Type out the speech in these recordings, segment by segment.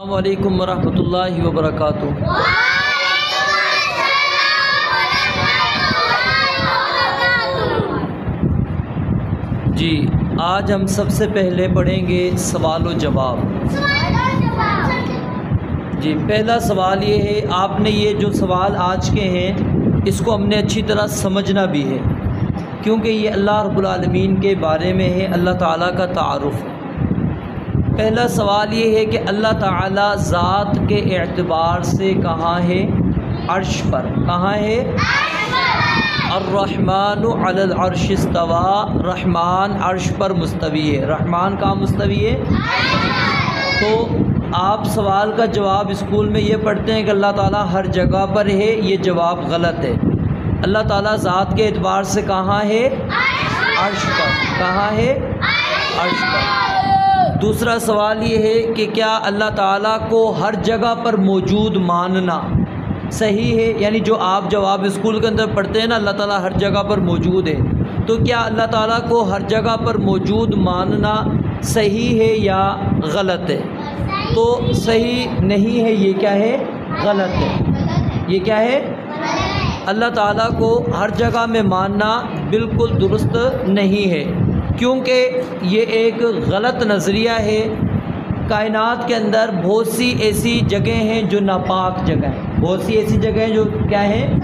السلام علیکم ورحمۃ اللہ وبرکاتہ۔ جی آج ہم سب سے پہلے پڑھیں گے سوال و جواب۔ جی پہلا سوال یہ ہے، آپ نے یہ جو سوال آج کے ہیں اس کو ہم نے اچھی طرح سمجھنا بھی ہے، کیونکہ یہ اللہ رب العالمین کے بارے میں ہے، اللہ تعالیٰ کا تعارف ہے۔ پہلا سوال یہ ہے کہ اللہ تعالیٰ ذات کے اعتبار سے کہاں ہے؟ عرش پر۔ کہاں ہے؟ الرحمن علی العرش استوى، رحمان عرش پر مستوی ہے۔ رحمان کہاں مستوی ہے؟ تو آپ سوال کا جواب اسکول میں یہ پڑھتے ہیں کہ اللہ تعالیٰ ہر جگہ پر ہے، یہ جواب غلط ہے۔ اللہ تعالیٰ ذات کے اعتبار سے کہاں ہے؟ عرش پر۔ کہاں ہے؟ عرش پر۔ دوسرا سوال یہ ہے کہ کیا اللہ تعالیٰ کو ہر جگہ پر موجود ماننا صحیح ہے؟ یعنی جو آپ جواب اسکول کے اندر پڑھتے ہیں نا، اللہ تعالیٰ ہر جگہ پر موجود ہے، تو کیا اللہ تعالیٰ کو ہر جگہ پر موجود ماننا صحیح ہے یا غلط ہے؟ تو صحیح نہیں ہے، یہ کیا ہے؟ غلط ہے۔ یہ کیا ہے؟ اللہ تعالیٰ کو ہر جگہ میں ماننا بالکل درست نہیں ہے، کیونکہ یہ ایک غلط نظریہ ہے۔ کائنات کے اندر بہت سی ایسی جگہیں ہیں جو ناپاک جگہ ہیں، بہت سی ایسی جگہیں جو کیا ہیں؟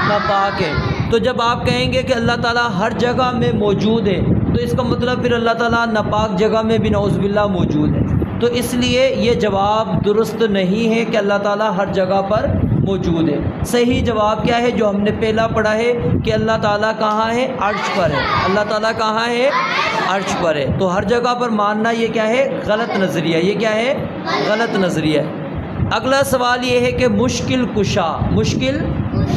ناپاک ہیں۔ تو جب آپ کہیں گے کہ اللہ تعالیٰ ہر جگہ میں موجود ہے، تو اس کا مطلب پھر اللہ تعالیٰ ناپاک جگہ میں بھی نعوذ باللہ موجود ہے۔ تو اس لیے یہ جواب درست نہیں ہے کہ اللہ تعالیٰ ہر جگہ پر موجود ہے۔ صحیح جواب کیا ہے جو ہم نے پہلا پڑھا ہے کہ اللہ تعالیٰ کہاں ہے؟ عرش پر ہے۔ اللہ تعالیٰ کہاں ہے؟ عرش پر ہے۔ تو ہر جگہ پر ماننا یہ کیا ہے؟ غلط نظریہ۔ یہ کیا ہے؟ غلط نظریہ۔ اگلا سوال یہ ہے کہ مشکل کشا، مشکل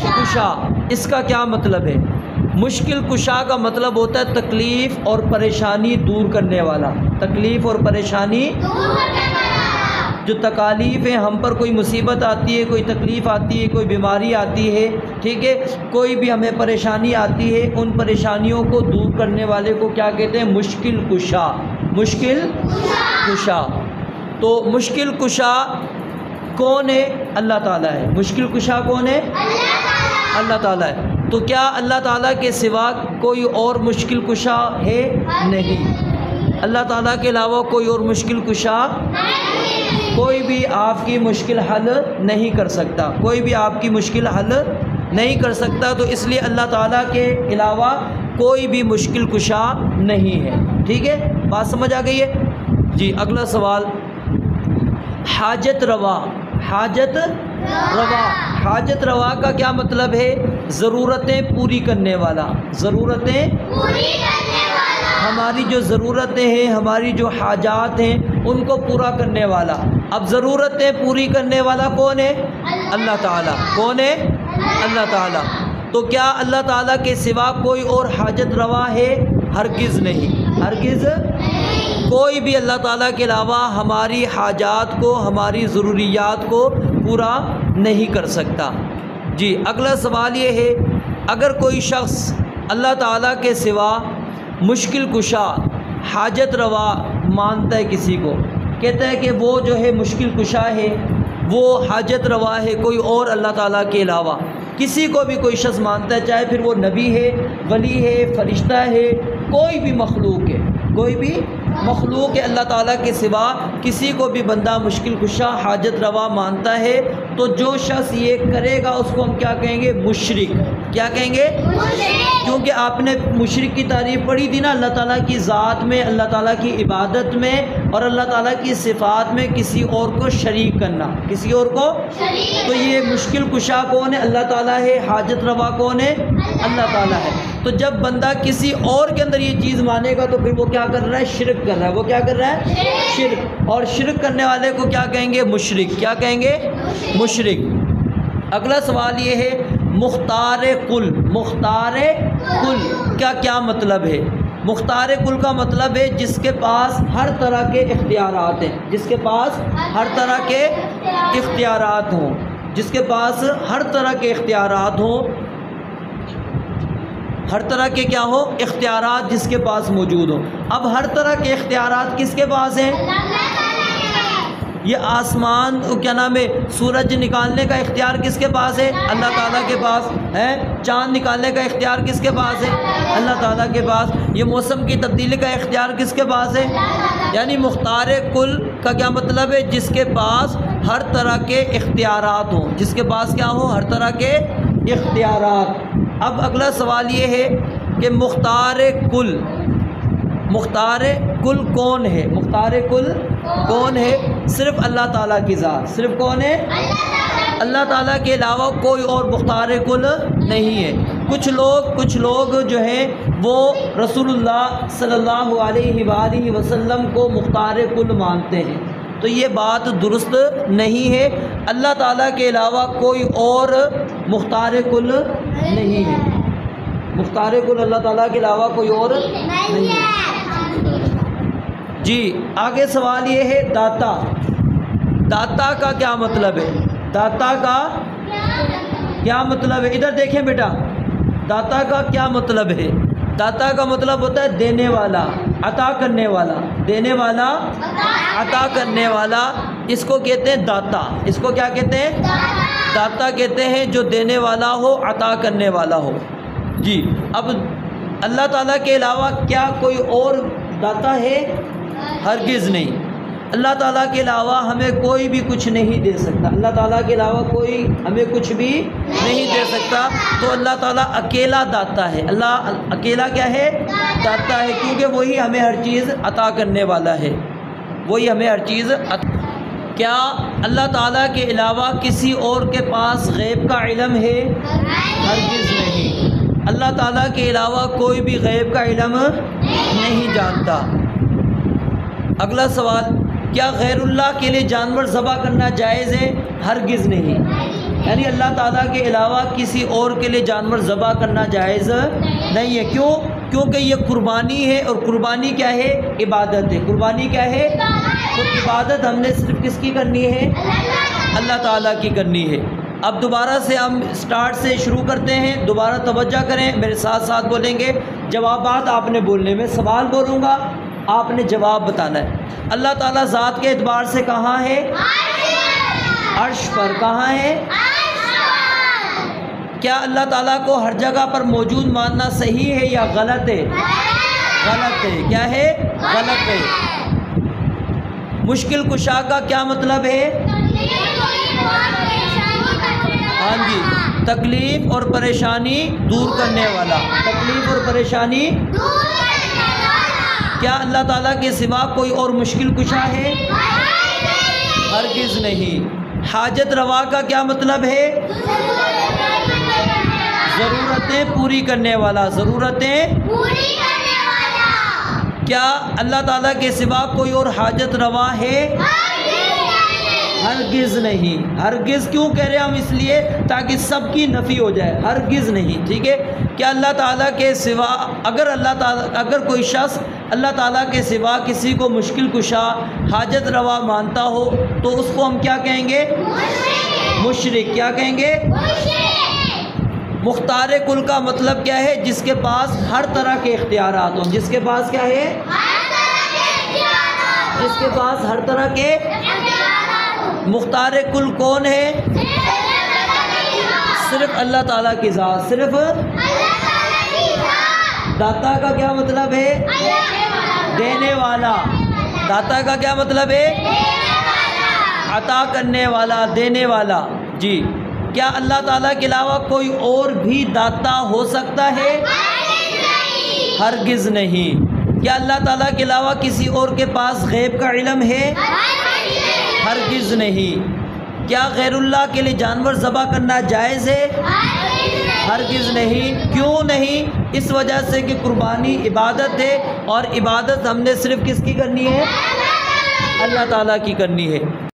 کشا اس کا کیا مطلب ہے؟ مشکل کشا کا مطلب ہوتا ہے تکلیف اور پریشانی دور کرنے والا۔ تکلیف اور پریشانی، جو تکالیف ہیں، ہم پر کوئی مصیبت آتی ہے، کوئی تکلیف آتی ہے، کوئی بیماری آتی ہے، ٹھیک ہے، کوئی بھی ہمیں پریشانی آتی ہے، ان پریشانیوں کو دور کرنے والے کو کیا کہتے ہیں؟ مشکل کشا۔ مشکل کشا۔ تو مشکل کشا کون ہے؟ اللہ تعالیٰ ہے۔ مشکل کشا کون ہے؟ اللہ تعالیٰ ہے۔ تو کیا اللہ تعالیٰ کے سوا کوئی اور مشکل کشا ہے؟ نہیں۔ اللہ تعالیٰ کے علاوہ کوئی اور مشکل کشا، کوئی بھی آپ کی مشکل حل نہیں کر سکتا، کوئی بھی آپ کی مشکل حل نہیں کر سکتا۔ تو اس لیے اللہ تعالیٰ کے علاوہ کوئی بھی مشکل کشا نہیں ہے۔ ٹھیک ہے، بات سمجھ آ گئی ہے؟ جی اگلا سوال، حاجت روا۔ حاجت روا، حاجت روا کا کیا مطلب ہے؟ ضرورتیں پوری کرنے والا۔ ضرورتیں پوری کرنے والا، ہماری جو ضرورتیں ہیں، ہماری جو حاجات ہیں، ان کو پورا کرنے والا۔ اب ضرورتیں پوری کرنے والا کون ہے؟ اللہ تعالیٰ۔ کون ہے؟ اللہ تعالیٰ۔ تو کیا اللہ تعالیٰ کے سوا کوئی اور حاجت روا ہے؟ ہرگز نہیں، ہرگز کوئی بھی اللہ تعالیٰ کے علاوہ ہماری حاجات کو، ہماری ضروریات کو پورا نہیں کر سکتا۔ جی اگلا سوال یہ ہے، اگر کوئی شخص اللہ تعالیٰ کے سوا مشکل کشا، حاجت روا مانتا ہے، کسی کو کہتا ہے کہ وہ جو ہے مشکل کشا ہے، وہ حاجت روا ہے، کوئی اور اللہ تعالیٰ کے علاوہ کسی کو بھی کوئی شخص مانتا ہے، چاہے پھر وہ نبی ہے، ولی ہے، فرشتہ ہے، کوئی بھی مخلوق ہے، کوئی بھی مخلوق ہے، اللہ تعالیٰ کے سوا کسی کو بھی بندہ مشکل کشا، حاجت روا مانتا ہے، تو جو شخص یہ کرے گا اس کو ہم کیا کہیں گے؟ مشرک۔ کیا کہیں گے؟ مشرک۔ کیونکہ آپ نے مشرک کی تعریف پڑھی تھی نا، اللہ تعالیٰ کی ذات میں، اللہ تعالیٰ کی عبادت میں اور اللہ تعالیٰ کی صفات میں کسی اور کو شریک کرنا، کسی اور کو شریک۔ تو یہ مشکل کشا کون ہے؟ اللہ تعالیٰ ہے۔ حاجت روا کون ہے؟ اللہ تعالیٰ ہے۔ تو جب بندہ کسی اور کے اندر یہ چیز مانے گا تو پھر وہ کیا کر رہا ہے؟ شرک کر رہا ہے۔ وہ کیا کر رہا ہے؟ شرک۔ اور شرک کرنے والے کو کیا کہیں گے؟ مشرک۔ کیا کہیں گے؟ مشرک۔ اگلا سوال یہ ہے، مختار کل۔ مختار کل کا کیا مطلب ہے؟ مختار کل کا مطلب ہے جس کے پاس ہر طرح کے اختیارات ہیں، جس کے پاس ہر طرح کے اختیارات ہوں، جس کے پاس ہر طرح کے اختیارات ہوں، ہر طرح کے کیا ہو؟ اختیارات جس کے پاس موجود ہوں۔ اب ہر طرح کے اختیارات کس کے پاس ہیں؟ یہ آسمان کیا نام ہے سورج نکالنے کا اختیار کس کے پاس ہے؟ اللہ تعالیٰ کے پاس ہے۔ چاند نکالنے کا اختیار کس کے پاس ہے؟ اللہ تعالیٰ کے پاس۔ یہ موسم کی تبدیلی کا اختیار کس کے پاس ہے؟ یعنی مختار کل کا کیا مطلب ہے؟ جس کے پاس ہر طرح کے اختیارات ہوں، جس کے پاس کیا ہوں؟ ہر طرح کے اختیارات۔ اب اگلا سوال یہ ہے کہ مختار کل کون ہے؟ مختار کل کون ہے؟ صرف اللہ تعالیٰ کی ذات۔ صرف کون ہے؟ اللہ تعالیٰ کے علاوہ کوئی اور مختار کل نہیں ہے۔ کچھ لوگ جو ہیں وہ رسول اللہ صلی اللہ علیہ وآلہ وسلم کو مختار کل مانتے ہیں، تو یہ بات درست نہیں ہے۔ اللہ تعالیٰ کے علاوہ کوئی اور مختار کل نہیں ہے۔ مختار کل اللہ تعالیٰ کے علاوہ کوئی اور نہیں ہے۔ جی آگے سوال یہ ہے داتا۔ داتا کا کیا مطلب ہے؟ داتا کا کیا مطلب ہے؟ ادھر دیکھیں بیٹا، داتا کا کیا مطلب ہے؟ داتا کا مطلب ہوتا ہے دینے والا، عطا کرنے والا۔ دینے والا، عطا کرنے والا، اس کو کہتے ہیں داتا۔ اس کو کیا کہتے ہیں؟ داتا کہتے ہیں جو دینے والا ہو، عطا کرنے والا ہو۔ جی اب اللہ تعالیٰ کے علاوہ کیا کوئی اور داتا ہے؟ ہرگز نہیں۔ اللہ تعالیٰ کے علاوہ ہمیں کوئی بھی کچھ نہیں دے سکتا۔ اللہ تعالیٰ کے علاوہ کوئی ہمیں کچھ بھی نہیں دے سکتا، تو اللہ تعالیٰ اکیلا داتا ہے۔ اللہ اکیلا کیا ہے؟ داتا ہے، کیونکہ وہی ہمیں ہر چیز عطا کرنے والا ہے۔ وہی ہمیں ہر چیز کیا اللہ تعالیٰ کے علاوہ کسی اور کے پاس غیب کا علم ہے؟ ہرگز نہیں۔ اللہ تعالیٰ کے علاوہ کوئی بھی غیب کا علم نہیں جانتا۔ اگلا سوال، کیا غیر اللہ کے لیے جانور ذبح کرنا جائز ہے؟ ہرگز نہیں۔ یعنی اللہ تعالیٰ کے علاوہ کسی اور کے لیے جانور ذبح کرنا جائز نہیں ہے۔ کیوں؟ کیونکہ یہ قربانی ہے، اور قربانی کیا ہے؟ عبادت ہے۔ قربانی کیا ہے؟ تو عبادت ہم نے صرف کس کی کرنی ہے؟ اللہ تعالیٰ کی کرنی ہے۔ اب دوبارہ سے ہم سٹارٹ سے شروع کرتے ہیں۔ دوبارہ توجہ کریں، میرے ساتھ ساتھ بولیں گے۔ جوابات آپ نے بولنے میں، سوال بولوں گا، آپ نے جواب بتانا ہے۔ اللہ تعالیٰ ذات کے اعتبار سے کہاں ہے؟ عرش پر۔ کہاں ہے؟ کیا اللہ تعالیٰ کو ہر جگہ پر موجود ماننا صحیح ہے یا غلط ہے؟ غلط ہے۔ کیا ہے؟ غلط ہے۔ مشکل کشا کا کیا مطلب ہے؟ ہاں جی، تکلیف اور پریشانی دور کرنے والا۔ تکلیف اور پریشانی۔ کیا اللہ تعالیٰ کے سوا کوئی اور مشکل کشا ہے؟ ہرگز نہیں۔ حاجت روا کا کیا مطلب ہے؟ ضرورتیں پوری کرنے والا۔ ضرورتیں پوری کرنے والا۔ کیا اللہ تعالیٰ کے سوا کوئی اور حاجت روا ہے؟ ہرگز نہیں۔ ہرگز کیوں کہہ رہے ہیں ہم؟ اس لیے تاکہ سب کی نفی ہو جائے۔ ہرگز نہیں، ٹھیک ہے؟ کیا اللہ تعالیٰ کے سوا اگر کوئی شخص اللہ تعالیٰ کے سوا کسی کو مشکل کشا، حاجت روا مانتا ہو تو اس کو ہم کیا کہیں گے؟ مشرک۔ کیا کہیں گے؟ مختار کل کا مطلب کیا ہے؟ جس کے پاس ہر طرح کے اختیارات ہوں۔ جس کے پاس کیا ہے؟ جس کے پاس ہر طرح کے۔ مختار کل کون ہے؟ صرف اللہ تعالیٰ کی ذات۔ صرف داتا کا کیا مطلب ہے؟ دینے والا۔ داتا کا کیا مطلب ہے؟ عطا کرنے والا، دینے والا۔ جی کیا اللہ تعالیٰ کے علاوہ کوئی اور بھی داتا ہو سکتا ہے؟ ہرگز نہیں۔ کیا اللہ تعالیٰ کے علاوہ کسی اور کے پاس غیب کا علم ہے؟ ہرگز نہیں۔ کیا غیر اللہ کے لیے جانور ذبح کرنا جائز ہے؟ ہرگز نہیں۔ کیوں نہیں؟ اس وجہ سے کہ قربانی عبادت ہے، اور عبادت ہم نے صرف کس کی کرنی ہے؟ اللہ تعالیٰ کی کرنی ہے۔